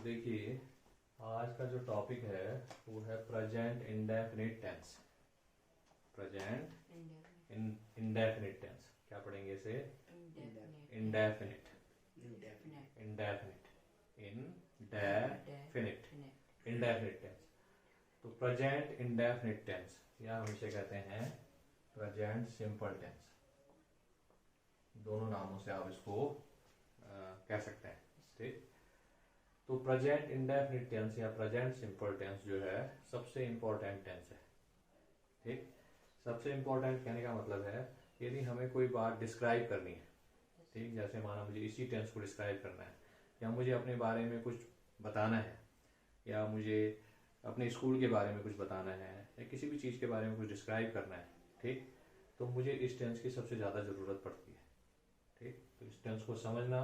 तो देखिए, आज का जो टॉपिक है वो है present indefinite tense. Present indefinite tense क्या पढ़ेंगे इसे? Indefinite indefinite indefinite tense. तो प्रेजेंट इंडेफिनिट टेंस या हम इसे कहते हैं प्रेजेंट सिंपल टेंस। दोनों नामों से आप इसको कह सकते हैं। ठीक, तो प्रेजेंट इंडेफिनिट टेंस या प्रेजेंट सिंपल टेंस जो है सबसे इंपॉर्टेंट टेंस है। ठीक, सबसे इंपॉर्टेंट कहने का मतलब है यदि हमें कोई बात डिस्क्राइब करनी है, ठीक, जैसे माना मुझे इसी टेंस को डिस्क्राइब करना है, या मुझे अपने बारे में कुछ बताना है, या मुझे अपने स्कूल के बारे में कुछ बताना है, या किसी भी चीज़ के बारे में कुछ डिस्क्राइब करना है, ठीक, तो मुझे इस टेंस की सबसे ज़्यादा ज़रूरत पड़ती है। ठीक, तो इस टेंस को समझना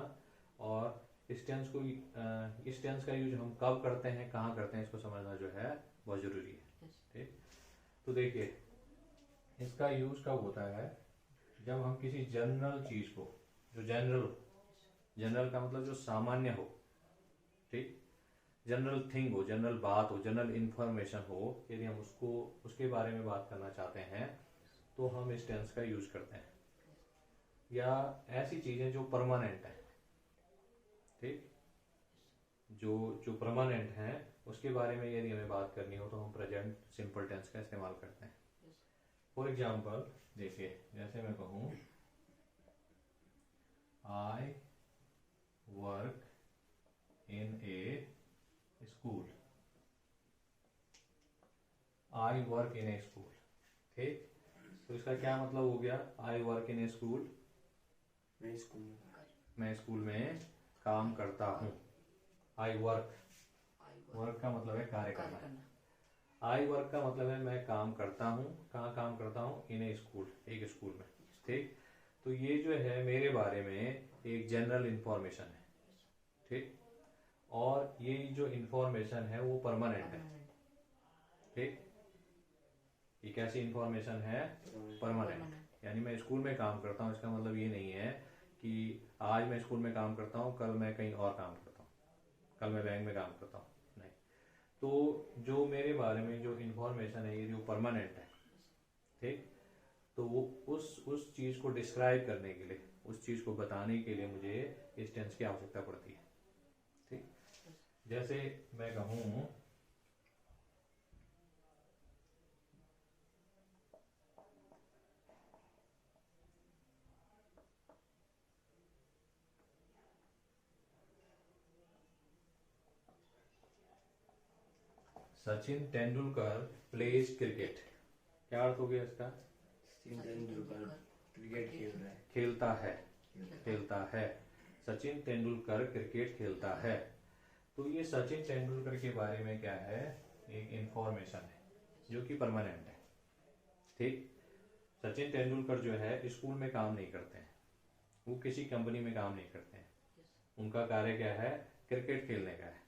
और इस टेंस का यूज हम कब करते हैं, कहाँ करते हैं, इसको समझना जो है बहुत जरूरी है। ठीक, तो देखिए इसका यूज कब होता है? जब हम किसी जनरल चीज को, जो जनरल का मतलब जो सामान्य हो, ठीक, जनरल थिंग हो, जनरल बात हो, जनरल इंफॉर्मेशन हो, यदि हम उसके बारे में बात करना चाहते हैं तो हम इस टेंस का यूज करते हैं। या ऐसी चीजें जो परमानेंट है, ठीक, जो परमानेंट हैं उसके बारे में यदि हमें बात करनी हो तो हम प्रेजेंट सिंपल टेंस का इस्तेमाल करते हैं। फॉर एग्जाम्पल देखिए, जैसे मैं कहूँ I work in A school. I work in A school, ठीक, तो इसका क्या मतलब हो गया? I work in A school, मैं स्कूल में काम करता हूँ। आई वर्क का मतलब है कार्य करना। आई वर्क का मतलब है मैं काम करता हूँ। कहाँ काम करता हूँ? इन ए स्कूल, एक स्कूल में। ठीक, तो ये जो है मेरे बारे में एक जनरल इंफॉर्मेशन है। ठीक, और ये जो इंफॉर्मेशन है वो परमानेंट है। ठीक, ये कैसी इंफॉर्मेशन है? परमानेंट। यानी मैं स्कूल में काम करता हूँ, इसका मतलब ये नहीं है कि आज मैं स्कूल में काम करता हूँ, कल मैं कहीं और काम करता हूँ, कल मैं बैंक में काम करता हूँ, नहीं। तो जो मेरे बारे में जो इंफॉर्मेशन है, ये जो परमानेंट है, ठीक, तो वो उस चीज को डिस्क्राइब करने के लिए, उस चीज को बताने के लिए मुझे इस टेंस की आवश्यकता पड़ती है। ठीक, जैसे मैं कहूँ सचिन तेंदुलकर प्लेज क्रिकेट। क्या अर्थ हो गया इसका? सचिन तेंदुलकर क्रिकेट खेल रहा है, खेलता है। सचिन तेंदुलकर क्रिकेट खेलता है। तो ये सचिन तेंदुलकर के बारे में क्या है? एक इंफॉर्मेशन है जो कि परमानेंट है। ठीक, सचिन तेंदुलकर जो है स्कूल में काम नहीं करते हैं, वो किसी कंपनी में काम नहीं करते हैं, उनका कार्य क्या है? क्रिकेट खेलने का है।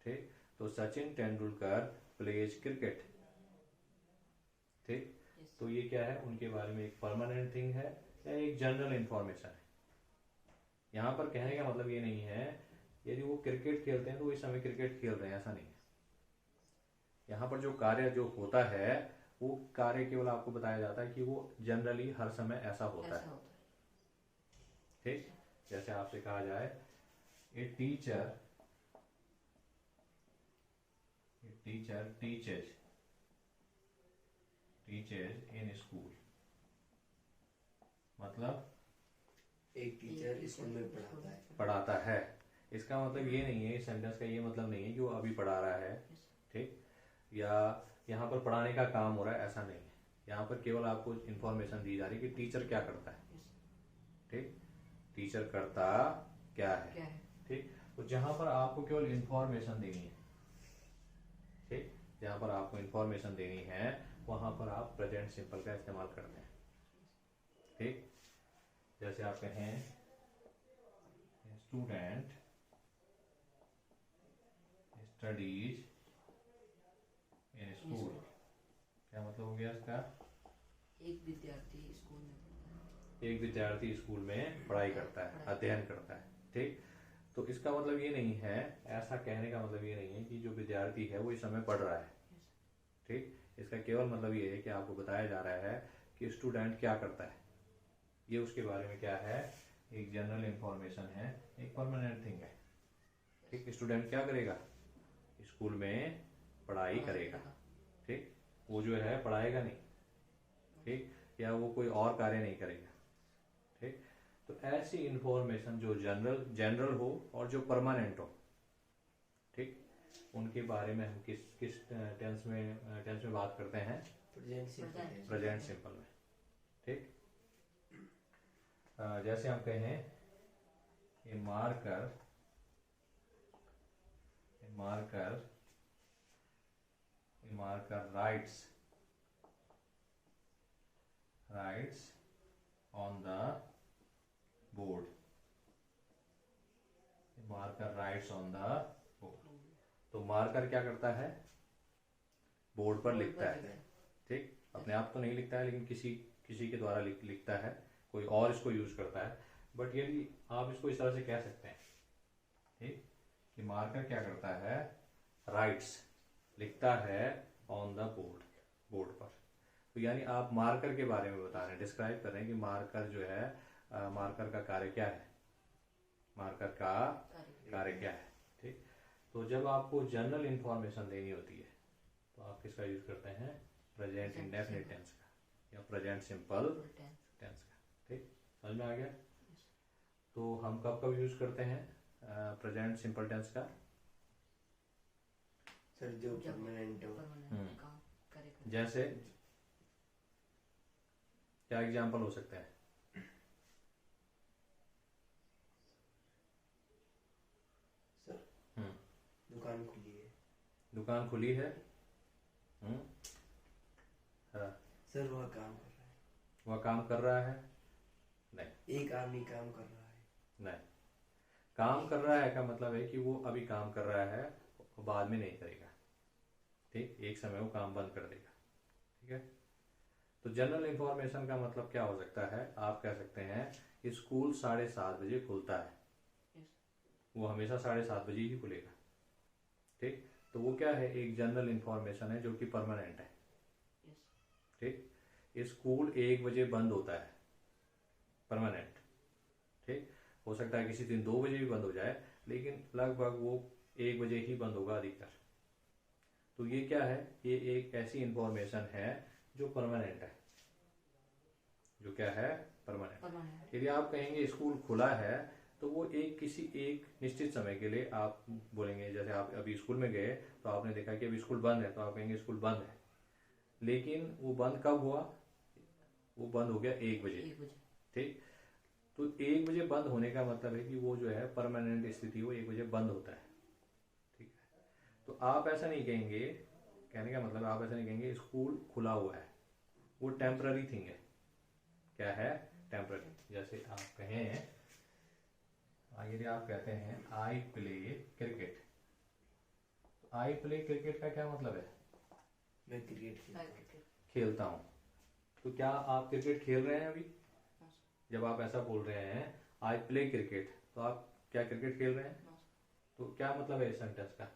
ठीक, तो सचिन तेंदुलकर प्लेज क्रिकेट। ठीक, तो ये क्या है? उनके बारे में एक परमानेंट थिंग है या एक जनरल इंफॉर्मेशन है। यहां पर कहने का मतलब ये नहीं है यदि वो क्रिकेट खेलते हैं तो वो इस समय क्रिकेट खेल रहे हैं, ऐसा नहीं है। यहाँ पर जो कार्य जो होता है वो कार्य केवल आपको बताया जाता है कि वो जनरली हर समय ऐसा होता है। ठीक, जैसे आपसे कहा जाए a teacher teachers in school, मतलब एक टीचर स्कूल में पढ़ाता है। इसका मतलब ये नहीं है, इस सेंटेंस का ये मतलब नहीं है कि वो अभी पढ़ा रहा है। ठीक, या यहाँ पर पढ़ाने का काम हो रहा है, ऐसा नहीं है। यहाँ पर केवल आपको इंफॉर्मेशन दी जा रही है कि टीचर क्या करता है। ठीक, टीचर करता क्या है। ठीक, तो जहां पर आपको केवल इंफॉर्मेशन देनी है, ठीक, जहां पर आपको इंफॉर्मेशन देनी है वहां पर आप प्रेजेंट सिंपल का इस्तेमाल करते हैं। ठीक, जैसे आप कहें स्टूडेंट स्टडीज इन स्कूल, क्या मतलब हो गया इसका? एक विद्यार्थी स्कूल में एक विद्यार्थी स्कूल में पढ़ाई करता है, अध्ययन करता है। ठीक, तो इसका मतलब ये नहीं है, ऐसा कहने का मतलब ये नहीं है कि जो विद्यार्थी है वो इस समय पढ़ रहा है, ठीक। इसका केवल मतलब ये है कि आपको बताया जा रहा है कि स्टूडेंट क्या करता है, ये उसके बारे में क्या है, एक जनरल इंफॉर्मेशन है, एक परमानेंट थिंग है, ठीक। स्टूडेंट क्या करेगा, स्कूल में पढ़ाई करेगा, ठीक। वो जो है पढ़ाएगा नहीं, ठीक, या वो कोई और कार्य नहीं करेगा, ठीक। तो ऐसी इंफॉर्मेशन जो जनरल हो और जो परमानेंट हो, ठीक, उनके बारे में हम किस किस टेंस में बात करते हैं, प्रेजेंट सिंपल में, ठीक। जैसे हम कहें a marker writes on the board, marker writes on the board. तो मार्कर क्या करता है, बोर्ड पर लिखता है, ठीक। अपने आप तो नहीं लिखता है, लेकिन किसी के द्वारा लिखता है, कोई और इसको यूज करता है। बट यदि आप इसको इस तरह से कह सकते हैं, ठीक, कि मार्कर क्या करता है, राइट्स लिखता है ऑन द बोर्ड पर। तो यानी आप मार्कर के बारे में बता रहे हैं, डिस्क्राइब कर रहे हैं कि मार्कर जो है, मार्कर का कार्य क्या है, मार्कर का कार्य क्या है, ठीक। तो जब आपको जनरल इंफॉर्मेशन देनी होती है तो आप किसका यूज करते हैं, प्रेजेंट इंडेफिनिट टेंस का या प्रेजेंट सिंपल टेंस का, ठीक। समझ में आ गया। तो हम कब यूज करते हैं प्रेजेंट सिंपल टेंस का, सर जो परमानेंट हो। काम करेगा। जैसे क्या एग्जाम्पल हो सकता है, सर दुकान खुली है, दुकान खुली है, सर वह काम कर रहा है, वह काम कर रहा है, नहीं, एक आदमी काम कर रहा है, नहीं, काम कर रहा है का मतलब है कि वो अभी काम कर रहा है, वो बाद में नहीं करेगा, ठीक, एक समय वो काम बंद कर देगा, ठीक है। तो जनरल इंफॉर्मेशन का मतलब क्या हो सकता है, आप कह सकते हैं कि स्कूल 7:30 बजे खुलता है, वो हमेशा 7:30 बजे ही खुलेगा, ठीक। तो वो क्या है, एक जनरल इंफॉर्मेशन है जो कि परमानेंट है, ठीक। स्कूल 1 बजे बंद होता है, परमानेंट, ठीक। हो सकता है किसी दिन 2 बजे भी बंद हो जाए, लेकिन लगभग वो 1 बजे ही बंद होगा अधिकतर। तो ये क्या है, ये एक ऐसी इंफॉर्मेशन है जो परमानेंट है, जो क्या है, परमानेंट। यदि आप कहेंगे स्कूल खुला है, तो वो किसी एक निश्चित समय के लिए आप बोलेंगे, जैसे आप अभी स्कूल में गए तो आपने देखा कि अभी स्कूल बंद है, तो आप कहेंगे स्कूल बंद है, लेकिन वो बंद कब हुआ, वो बंद हो गया 1 बजे, ठीक। तो 1 बजे बंद होने का मतलब है कि वो जो है परमानेंट स्थिति, वो 1 बजे बंद होता है, ठीक है। तो आप ऐसा नहीं कहेंगे, कहने का मतलब आप ऐसा नहीं कहेंगे स्कूल खुला हुआ है, वो टेम्पररी थिंग है, क्या है, टेम्पररी। जैसे आप कहें, यदि आप कहते हैं आई प्ले क्रिकेट, तो आई प्ले क्रिकेट का क्या मतलब है, मैं क्रिकेट खेलता हूँ। तो क्या आप क्रिकेट खेल रहे हैं अभी, जब आप ऐसा बोल रहे हैं आई प्ले क्रिकेट, तो आप क्या क्रिकेट खेल रहे हैं, तो क्या मतलब है इस सेंटेंस का,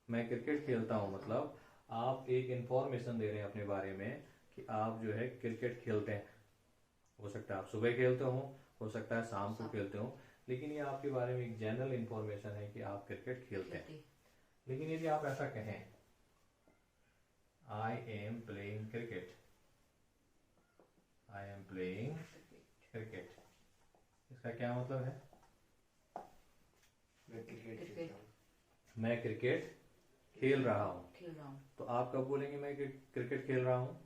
मैं क्रिकेट खेलता हूँ, मतलब आप एक इंफॉर्मेशन दे रहे हैं अपने बारे में कि आप जो है क्रिकेट खेलते हैं। हो सकता है आप सुबह खेलते हो सकता है शाम को खेलते हो, लेकिन ये आपके बारे में एक जनरल इंफॉर्मेशन है कि आप क्रिकेट खेलते हैं। लेकिन यदि आप ऐसा कहें I am playing cricket, I am playing cricket, इसका क्या मतलब है, मैं क्रिकेट खेलता हूँ, मैं क्रिकेट खेल रहा हूँ। तो आप कब बोलेंगे मैं क्रिकेट खेल रहा हूँ,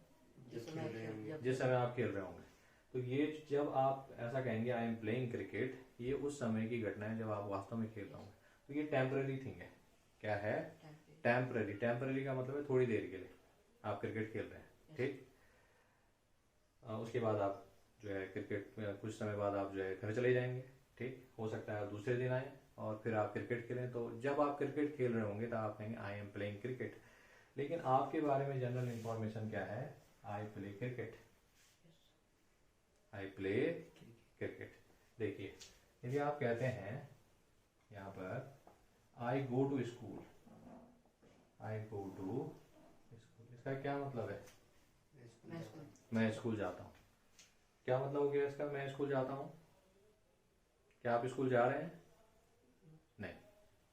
जब खेल रहे होंगे, जिस समय आप खेल रहे होंगे। तो ये जब आप ऐसा कहेंगे आई एम प्लेइंग क्रिकेट, ये उस समय की घटना है जब आप वास्तव में खेल रहे होंगे। तो ये टेम्पररी थिंग है, क्या है, टेम्पररी। टेम्पररी का मतलब है थोड़ी देर के लिए आप क्रिकेट खेल रहे हैं, ठीक। उसके बाद आप जो है क्रिकेट, कुछ समय बाद आप जो है घर चले जाएंगे, ठीक। हो सकता है आप दूसरे दिन आए और फिर आप क्रिकेट खेलें। तो जब आप क्रिकेट खेल रहे होंगे तो आप कहेंगे आई एम प्लेइंग क्रिकेट। लेकिन आपके बारे में जनरल इंफॉर्मेशन क्या है, I play cricket, I play cricket. देखिए यदि आप कहते हैं यहाँ पर I go to school, I go to school, इसका क्या मतलब है? मैं स्कूल मैं स्कूल जाता हूँ। क्या मतलब हो गया इसका? मैं स्कूल जाता हूँ। क्या आप स्कूल जा रहे हैं? नहीं।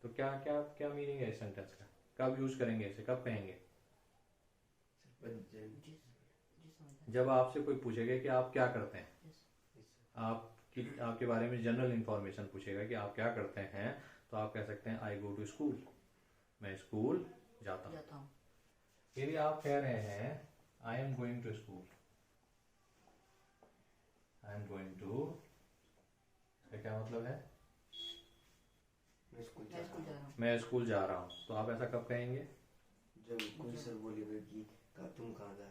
तो क्या क्या क्या मीनिंग है इस सेंटेंस का? कब यूज करेंगे इसे, कब कहेंगे? जब आपसे कोई पूछेगा कि आप क्या करते हैं, आपके बारे में जनरल इंफॉर्मेशन पूछेगा कि आप क्या करते हैं, तो आप कह सकते हैं आई गो टू स्कूल, मैं स्कूल जाता हूँ। यदि आप कह रहे हैं I am going to school, I am going to, इसका क्या मतलब है? मैं स्कूल जा रहा हूँ। तो आप ऐसा कब कहेंगे? जब कोई सर बोलेगा कि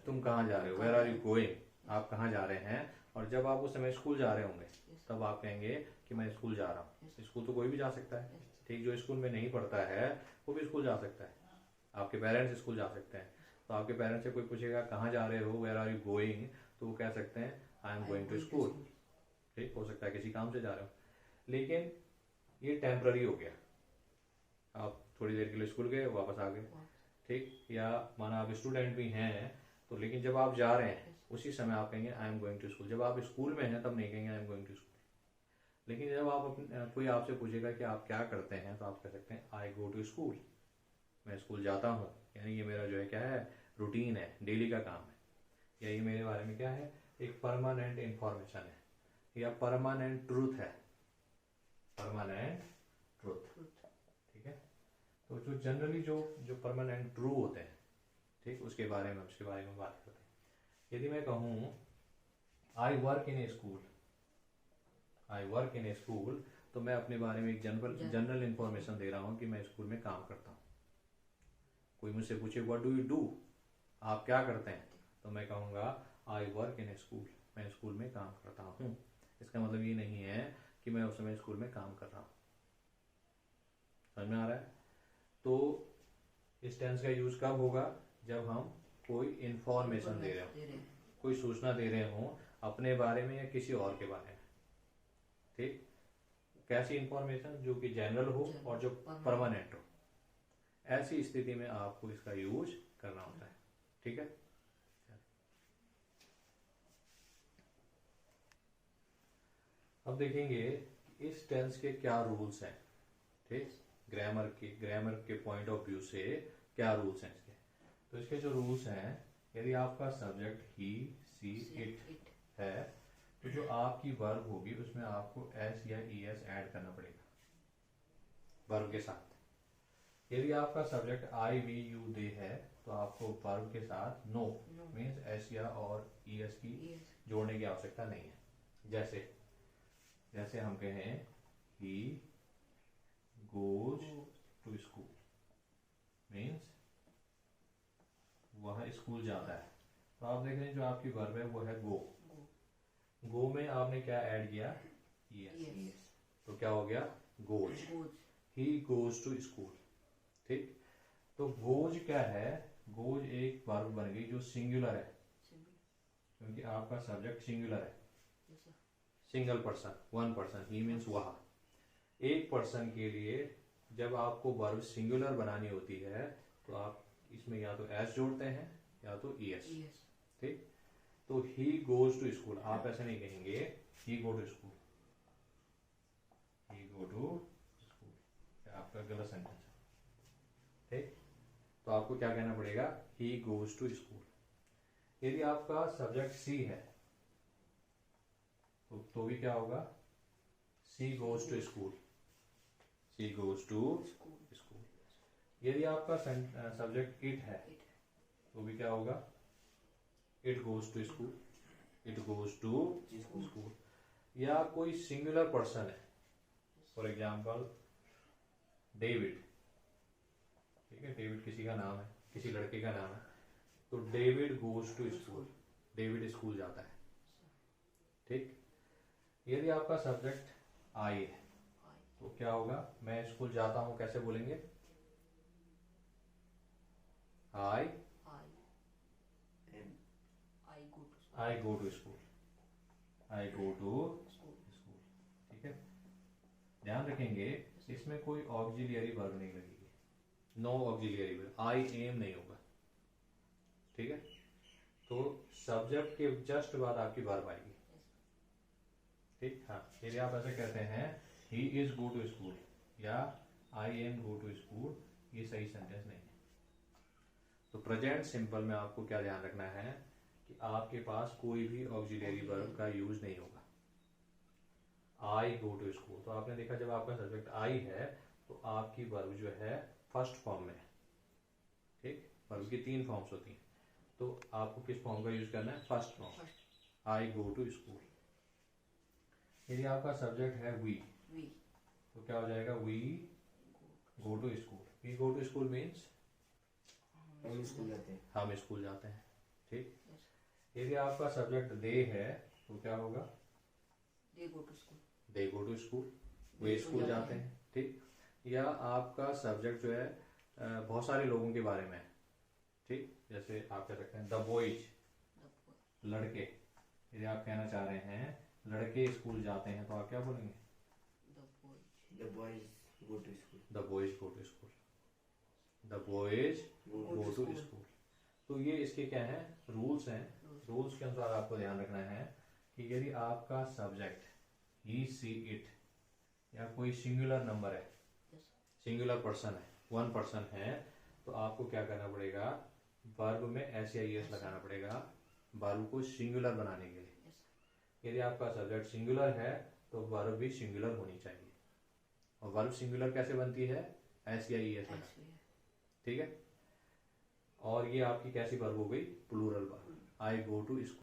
तुम कहाँ जा रहे हो, वेयर आर यू गोइंग, आप कहाँ जा रहे हैं। और जब आप उस समय स्कूल जा रहे होंगे तब आप कहेंगे कि मैं स्कूल जा रहा हूँ। स्कूल तो कोई भी जा सकता है, ठीक, जो स्कूल में नहीं पढ़ता है वो भी स्कूल जा सकता है। आपके पेरेंट्स स्कूल जा सकते हैं। तो आपके पेरेंट्स से कोई पूछेगा कहाँ जा रहे हो, वेयर आर यू गोइंग, तो वो कह सकते हैं I am going to school. ठीक, हो सकता है किसी काम से जा रहे हो, लेकिन ये टेम्पररी हो गया। आप थोड़ी देर के लिए स्कूल गए, वापस आ गए, ठीक। या माना आप स्टूडेंट भी हैं तो, लेकिन जब आप जा रहे हैं उसी समय आप कहेंगे I am going to school. जब आप स्कूल में हैं तब नहीं कहेंगे I am going to school. लेकिन जब आप कोई आपसे पूछेगा कि आप क्या करते हैं, तो आप कह सकते हैं आई गो टू स्कूल, मैं स्कूल जाता हूँ। यानी ये मेरा जो है क्या है, रूटीन है, डेली का काम है, या ये मेरे बारे में क्या है, एक परमानेंट इंफॉर्मेशन है, या परमानेंट ट्रूथ है, परमानेंट ट्रूथ। ठीक है, तो जो जनरली जो परमानेंट ट्रू होते हैं, ठीक, उसके बारे में बात करते हैं। यदि मैं कहूँ I work in A school, I work in A school, तो मैं अपने बारे में एक जनरल इंफॉर्मेशन दे रहा हूँ कि मैं स्कूल में काम करता हूँ। कोई मुझसे पूछे व्हाट डू यू डू, आप क्या करते हैं, तो मैं कहूँगा I work in A school, मैं स्कूल में काम करता हूँ। इसका मतलब ये नहीं है कि मैं उस समय स्कूल में काम कर रहा हूँ। समझ में आ रहा है? तो इस टेंस का यूज कब होगा? जब हम कोई इंफॉर्मेशन दे रहे हो, कोई सूचना दे रहे हो अपने बारे में या किसी और के बारे में, ठीक। कैसी इंफॉर्मेशन? जो कि जनरल हो और जो परमानेंट हो। ऐसी स्थिति में आपको इसका यूज करना होता है, ठीक है। अब देखेंगे इस टेंस के क्या रूल्स हैं, ठीक, ग्रामर के पॉइंट ऑफ व्यू से क्या रूल्स हैं इसके। तो इसके जो रूल्स हैं, यदि आपका सब्जेक्ट ही, सी, इट है, तो जो आपकी वर्ब होगी उसमें आपको एस या ईएस ऐड करना पड़ेगा वर्ब के साथ। यदि आपका सब्जेक्ट आई, वी, यू, दे है, तो आपको वर्ब के साथ नो मीन्स एस या और ईएस की जोड़ने की आवश्यकता नहीं है। जैसे हम कहें he goes to school, means वह स्कूल जाता है। तो आप देख रहे हैं जो आपकी वर्ब है वो है गो। गो में आपने क्या ऐड किया? यस। तो क्या हो गया? Goes. He goes to school, ठीक। तो गोज क्या है? गोज एक वर्ब बन गई जो सिंगुलर है, क्योंकि आपका सब्जेक्ट सिंगुलर है, सिंगल पर्सन, वन पर्सन, ही मीन्स वह। एक पर्सन के लिए जब आपको वर्ब सिंगुलर बनानी होती है तो आप इसमें या तो एस जोड़ते हैं या तो ईएस, ठीक। तो ही गोज टू स्कूल, आप ऐसे नहीं कहेंगे he go to school, he go to school, आपका गलत सेंटेंस है, ठीक। तो आपको क्या कहना पड़ेगा? He goes to school. यदि आपका सब्जेक्ट सी है तो भी क्या होगा? She goes to school, she goes to school. यदि आपका सब्जेक्ट इट है तो भी क्या होगा? It goes to school, it goes to school. या कोई सिंगुलर पर्सन है, फॉर एग्जाम्पल डेविड, ठीक है, डेविड किसी का नाम है, किसी लड़के का नाम है, तो David goes to school, David school जाता है, ठीक। यदि आपका सब्जेक्ट आई है तो क्या होगा? मैं स्कूल जाता हूं कैसे बोलेंगे? I go to school, I go to school. School. ठीक है, ध्यान रखेंगे इसमें कोई ऑक्सिलियरी वर्ब नहीं लगेगी, no auxiliary verb, I am नहीं होगा। ठीक है, तो सब्जेक्ट के जस्ट बाद आपकी वर्ब आएगी। ठीक, हाँ, यदि आप ऐसे कहते हैं he is go to school या I am go to school, ये सही सेंटेंस नहीं है। तो प्रेजेंट सिंपल में आपको क्या ध्यान रखना है कि आपके पास कोई भी ऑक्सिलियरी वर्ब का यूज नहीं होगा। आई गो टू स्कूल, तो आपने देखा जब आपका सब्जेक्ट आई है तो आपकी वर्ब जो है फर्स्ट फॉर्म में है। ठीक, वर्ब की 3 फॉर्म्स होती हैं, तो आपको किस फॉर्म का यूज करना है? First form, I go to school. यदि आपका सब्जेक्ट है वी, तो क्या हो जाएगा? We go to school. We go to school means हम स्कूल जाते हैं। हम स्कूल जाते हैं। ठीक, यदि आपका सब्जेक्ट दे है तो क्या होगा? They go to school. They go to school, वे स्कूल जाते हैं। ठीक, या आपका सब्जेक्ट जो है बहुत सारे लोगों के बारे में है। ठीक, जैसे आप कह सकते हैं द बॉयज, लड़के। यदि आप कहना चाह रहे हैं लड़के स्कूल जाते हैं तो आप क्या बोलेंगे? The boys go to school. The boys go to school, the boys go to school. तो ये इसके क्या है? रूल्स हैं। रूल्स के अनुसार आपको ध्यान रखना है कि यदि आपका सब्जेक्ट ही, सी, इट या कोई सिंगुलर नंबर है, सिंगुलर पर्सन है, 1 पर्सन है, तो आपको क्या करना पड़ेगा? वर्ब में एस लगाना पड़ेगा वर्ब को सिंगुलर बनाने के लिए। यदि आपका सब्जेक्ट सिंगुलर है तो वर्ब भी सिंगुलर होनी चाहिए। और वर्ब सिंगुलर कैसे बनती है? एस लगा। ठीक है, और ये आपकी कैसी वर्ब हो गई? Plural verb. I go to school.